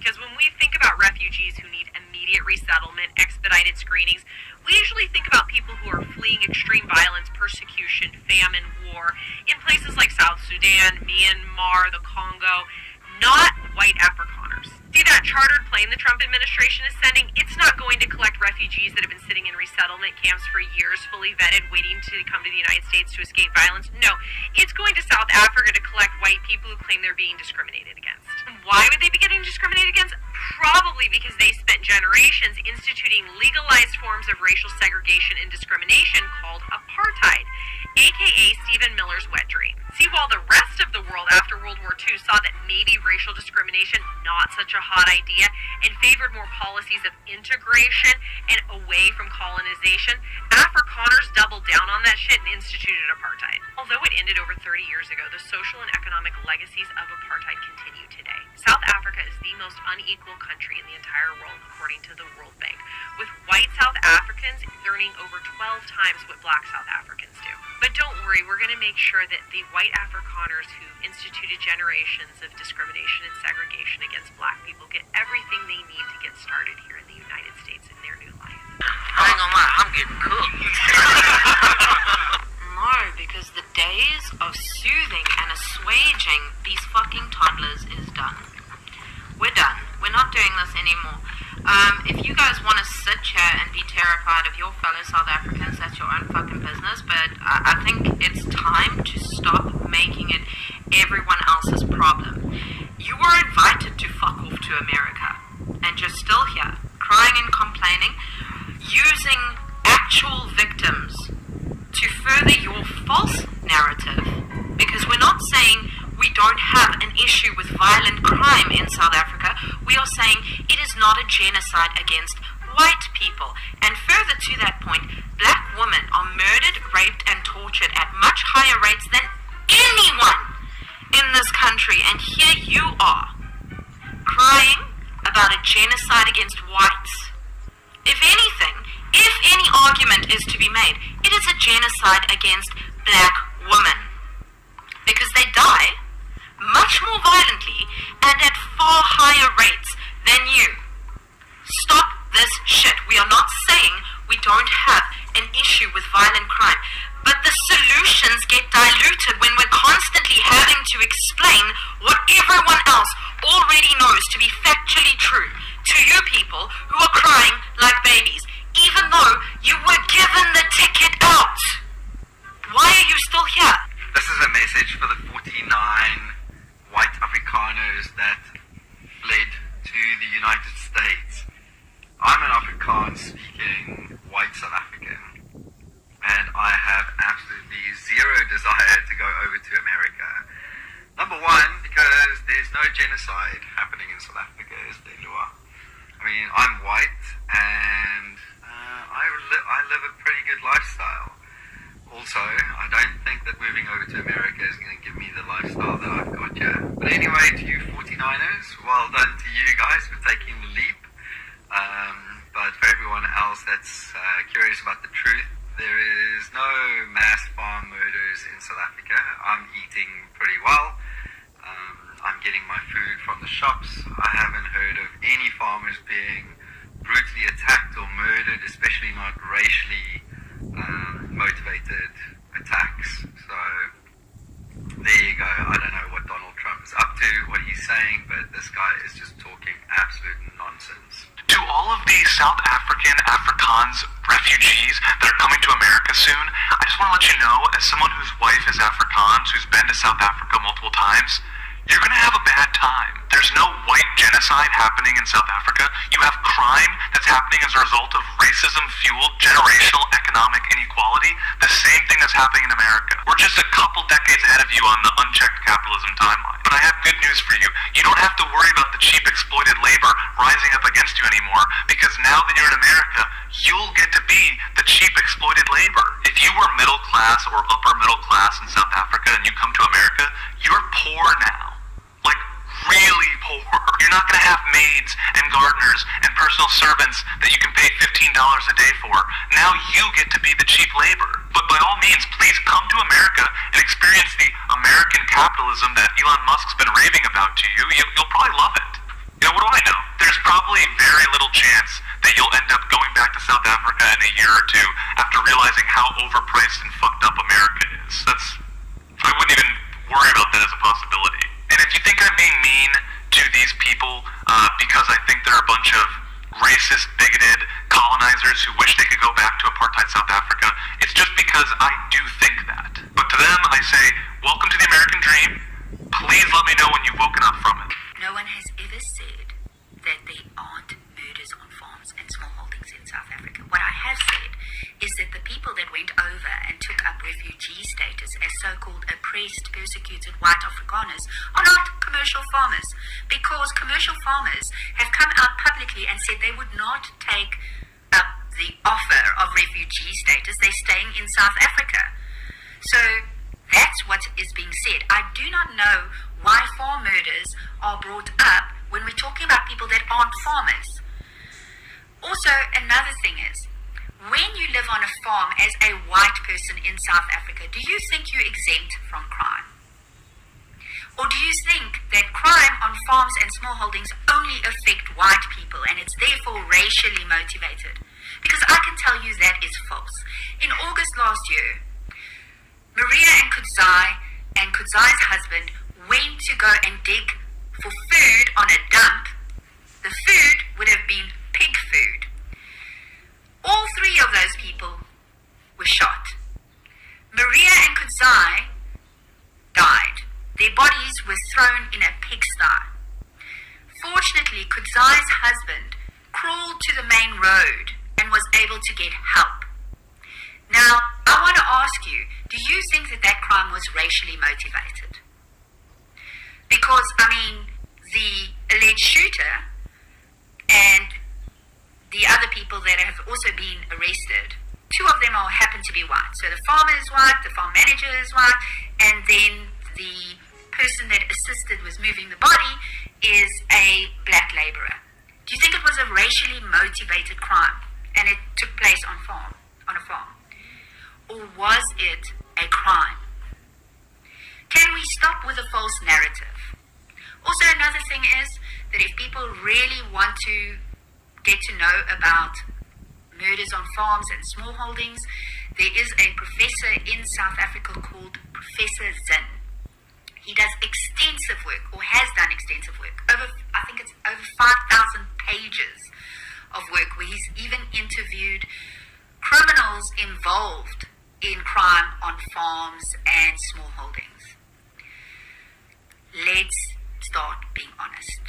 because when we think about refugees who need immediate resettlement, expedited screenings, we usually think about people who are fleeing extreme violence, persecution, famine, war, in places like South Sudan, Myanmar, the Congo, not white Afrikaners. See that chartered plane the Trump administration is sending? It's not going to collect refugees that have been sitting in resettlement camps for years, fully vetted, waiting to come to the United States to escape violence. No, it's going to South Africa to collect white people who claim they're being discriminated against. Why would they be getting discriminated against? Probably because they spent generations instituting legalized forms of racial segregation and discrimination called apartheid, aka Stephen Miller's wet dream. See, while the rest of the world after World War II saw that maybe racial discrimination not such a hot idea and favored more policies of integration and away from colonization, Afrikaners doubled down on that shit and instituted apartheid. Although it ended over 30 years ago, the social and economic legacies of apartheid continue today. South Africa is the most unequal country in the entire world, according to the World Bank, with white South Africans earning over 12 times what black South Africans do. But don't worry, we're going to make sure that the white Afrikaners who instituted generations of discrimination and segregation against black people get everything they need to get started here in the United States in their new life. I ain't gonna lie, I'm getting cooked. No, because the days of soothing and assuaging these fucking toddlers is done. We're done. We're not doing this anymore. If you guys want to sit here and be terrified of your fellow South Africans, that's your own fucking business, but I think it's time to stop making it everyone else's problem. You were invited to fuck off to America, and you're still here, crying and complaining, using actual victims to further your false narrative, because we're not saying we don't have an issue with violent crime in South Africa. We are saying it is not a genocide against white people. And further to that point, black women are murdered, raped, and tortured at much higher rates than anyone in this country. And here you are, crying about a genocide against whites. If anything, if any argument is to be made, it is a genocide against black women. Because they die much more violently and at far higher rates than you. Stop this shit. We are not saying we don't have an issue with violent crime, but the solutions get diluted when we're constantly having to explain what everyone else already knows to be factually true to you people who are crying like babies, even though you were given the ticket out. Why are you still here? This is a message for the 49 white Afrikaners that fled to the United States. I'm an Afrikaans-speaking white South African, and I have absolutely zero desire to go over to America. Number one, because there's no genocide happening in South Africa, is there, Lua? I mean, I'm white, and I live a pretty good lifestyle. Also, I don't think that moving over to America is going to give me the lifestyle that I've got here. But anyway, to you 49ers, well done to you guys for taking the leap. But for everyone else that's curious about the truth, there is no mass farm murders in South Africa. I'm eating pretty well. I'm getting my food from the shops. I haven't heard of any farmers being brutally attacked or murdered, especially not racially motivated attacks. So there you go. I don't know what Donald Trump is up to, what he's saying, but this guy is just talking absolute nonsense. To all of the South African Afrikaans refugees that are coming to America soon, I just want to let you know, as someone whose wife is Afrikaans, who's been to South Africa multiple times, you're going to have a bad time. There's no white genocide happening in South Africa. You have crime that's happening as a result of racism-fueled generational economic inequality, the same thing that's happening in America. We're just a couple decades ahead of you on the unchecked capitalism timeline. But I have good news for you. You don't have to worry about the cheap exploited labor rising up against you anymore, because now that you're in America, you'll get to be the cheap exploited labor. If you were middle class or upper middle class in South Africa and you come to America, you're poor now. Like, really poor. You're not going to have maids and gardeners and personal servants that you can pay $15 a day for. Now you get to be the cheap labor. But by all means, please come to America and experience the American capitalism that Elon Musk's been raving about to you. You'll probably love it. You know, what do I know? chance that you'll end up going back to South Africa in a year or two after realizing how overpriced and fucked up America is. I wouldn't even worry about that as a possibility. And if you think I'm being mean to these people because I think they're a bunch of racist, bigoted colonizers who wish they could go back to apartheid South Africa, it's just because I do think that. But to them, I say, welcome to the American dream. Please let me know when you've woken up from it. No one has ever said that there aren't murders on farms and small holdings in South Africa. What I have said is that the people that went over and took up refugee status as so-called oppressed, persecuted white Afrikaners are not commercial farmers, because commercial farmers have come out publicly and said they would not take up the offer of refugee status. They're staying in South Africa. So that's what is being said. I do not know why farm murders are brought up when we're talking about people that aren't farmers. Also, another thing is, when you live on a farm as a white person in South Africa, do you think you're exempt from crime? Or do you think that crime on farms and small holdings only affect white people and it's therefore racially motivated? Because I can tell you that is false. In August last year, Maria and Kudzai's husband went to go and dig for food on a dump. The food would have been pig food. All three of those people were shot. Maria and Kudzai died. Their bodies were thrown in a pigsty. Fortunately, Kudzai's husband crawled to the main road and was able to get help. Now, I want to ask you, do you think that that crime was racially motivated? Because, the alleged shooter and the other people that have also been arrested, two of them happen to be white. So the farmer is white, the farm manager is white, and then the person that assisted with moving the body is a black laborer. Do you think it was a racially motivated crime and it took place on a farm? Or was it a crime? Can we stop with a false narrative? Also, another thing is that if people really want to get to know about murders on farms and small holdings, there is a professor in South Africa called Professor Zinn. He does extensive work, or has done extensive work. I think it's over 5,000 pages of work where he's even interviewed criminals involved in crime on farms and small holdings. Let's start being honest.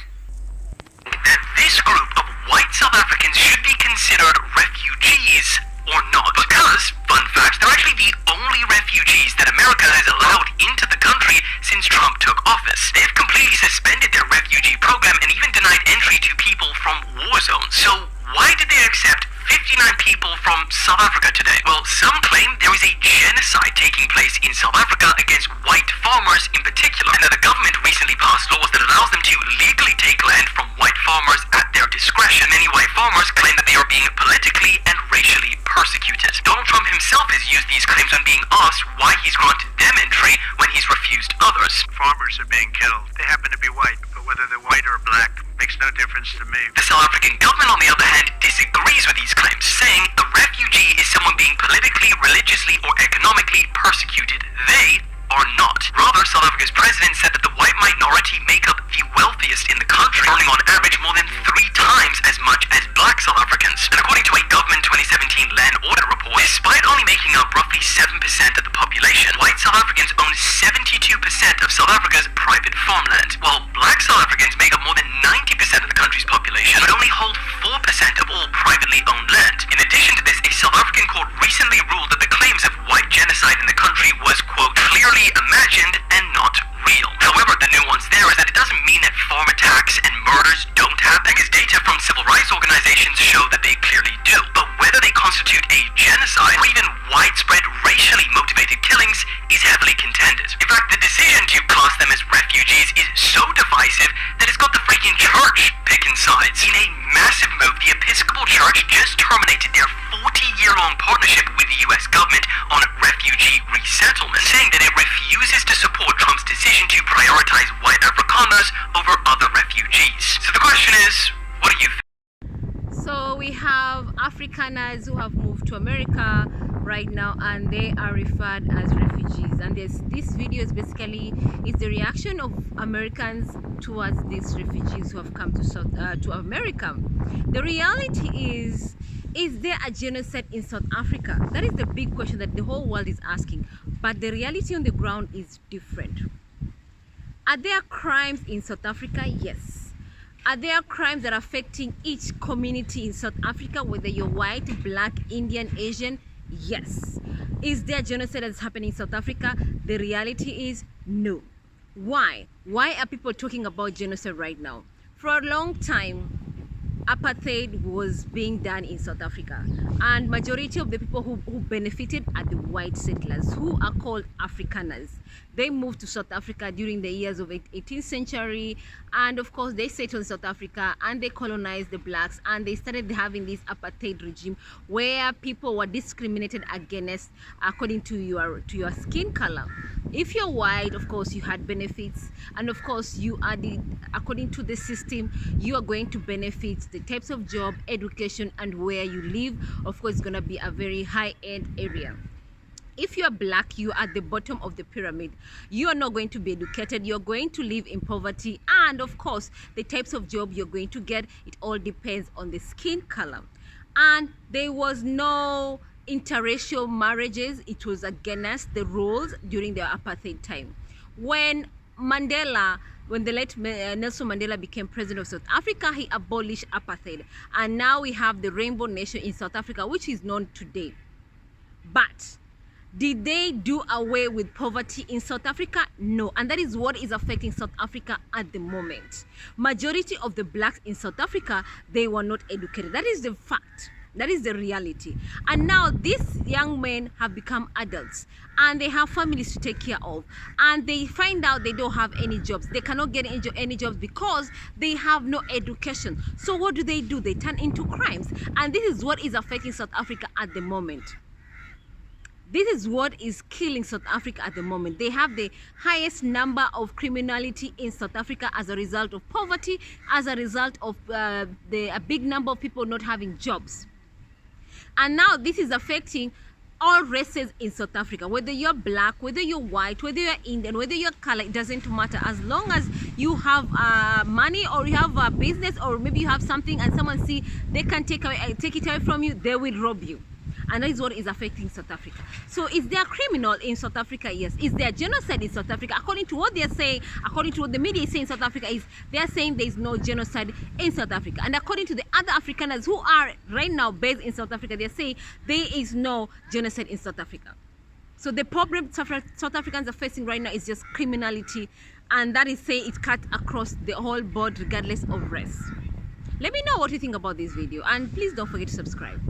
That this group of white South Africans should be considered refugees or not. Because, fun fact, they're actually the only refugees that America has allowed into the country since Trump took office. They have completely suspended their refugee program and even denied entry to people from war zones. So why did they accept 59 people from South Africa today? Well, some claim there is a genocide taking place in South Africa against white farmers in particular, and that the government recently passed laws that allows them to legally take land from white farmers at their discretion. Many white farmers claim that they are being politically and racially persecuted. Donald Trump himself has used these claims when being asked why he's granted them entry when he's refused others. Farmers are being killed. They happen to be white, but whether they're white or black makes no difference to me. The South African government, on the other hand, disagrees with these claims, saying a refugee is someone being politically, religiously, or economically persecuted. They are not. Rather, South Africa's president said that the white minority make up the wealthiest in the country, earning on average more than 3 times as much as black South Africans. And according to a government 2017 land audit report, despite only making up roughly 7% of the population, white South Africans own 72% of South Africa's private farmland, while black South Africans make up more than 90% of the country's population, but only hold 4% of all privately owned land. In addition to this, a South African court recently ruled that the claims of white genocide in the country was, quote, clearly imagined and not real. However, the nuance there is that it doesn't mean that farm attacks and murders don't happen, because data from civil rights organizations show that they clearly do. But whether they constitute a genocide or even widespread racially motivated killings is heavily contended. In fact, the decision to class them as refugees is so divisive that it's got the freaking church picking sides. In a massive move, the Episcopal Church just terminated their 40-year-long partnership with the U.S. government on refugee resettlement, saying that it refuses to support Trump's decision to prioritize white Afrikaners over other refugees. So the question is, what do you think? Afrikaners who have moved to America right now, and they are referred as refugees. And this video is basically the reaction of Americans towards these refugees who have come to America. The reality is there a genocide in South Africa? That is the big question that the whole world is asking. But the reality on the ground is different. Are there crimes in South Africa? Yes. Are there crimes that are affecting each community in South Africa, whether you're white, black, Indian, Asian? Yes. Is there genocide that's happening in South Africa? The reality is no. Why? Why are people talking about genocide right now? For a long time, apartheid was being done in South Africa, and majority of the people who benefited are the white settlers, who are called Afrikaners. They moved to South Africa during the years of 18th century, and of course they settled in South Africa and they colonized the blacks, and they started having this apartheid regime where people were discriminated against according to your skin color. If you're white, of course you had benefits, and of course you are according to the system, you are going to benefit the types of job, education, and where you live. Of course, it's going to be a very high-end area. If you are black, you are at the bottom of the pyramid. You are not going to be educated. You're going to live in poverty. And of course, the types of job you're going to get, it all depends on the skin color. And there was no interracial marriages. It was against the rules during the apartheid time. When the late Nelson Mandela became president of South Africa, he abolished apartheid. And now we have the Rainbow Nation in South Africa, which is known today. But did they do away with poverty in South Africa? No. And that is what is affecting South Africa at the moment. Majority of the blacks in South Africa, they were not educated. That is the fact. That is the reality. And now these young men have become adults and they have families to take care of, and they find out they don't have any jobs. They cannot get any jobs because they have no education. So what do? They turn into crimes, and this is what is affecting South Africa at the moment. This is what is killing South Africa at the moment. They have the highest number of criminality in South Africa as a result of poverty, as a result of a big number of people not having jobs. And now this is affecting all races in South Africa. Whether you're black, whether you're white, whether you're Indian, whether you're color, it doesn't matter. As long as you have money, or you have a business, or maybe you have something and someone see they can take it away from you, they will rob you. And that is what is affecting South Africa. So is there criminal in South Africa? Yes. Is there genocide in South Africa? According to what they're saying, according to what the media is saying in South Africa, is they're saying there is no genocide in South Africa. And according to the other Afrikaners who are right now based in South Africa, they're saying there is no genocide in South Africa. So the problem South Africans are facing right now is just criminality, and that is saying it cut across the whole board regardless of race. Let me know what you think about this video, and please don't forget to subscribe.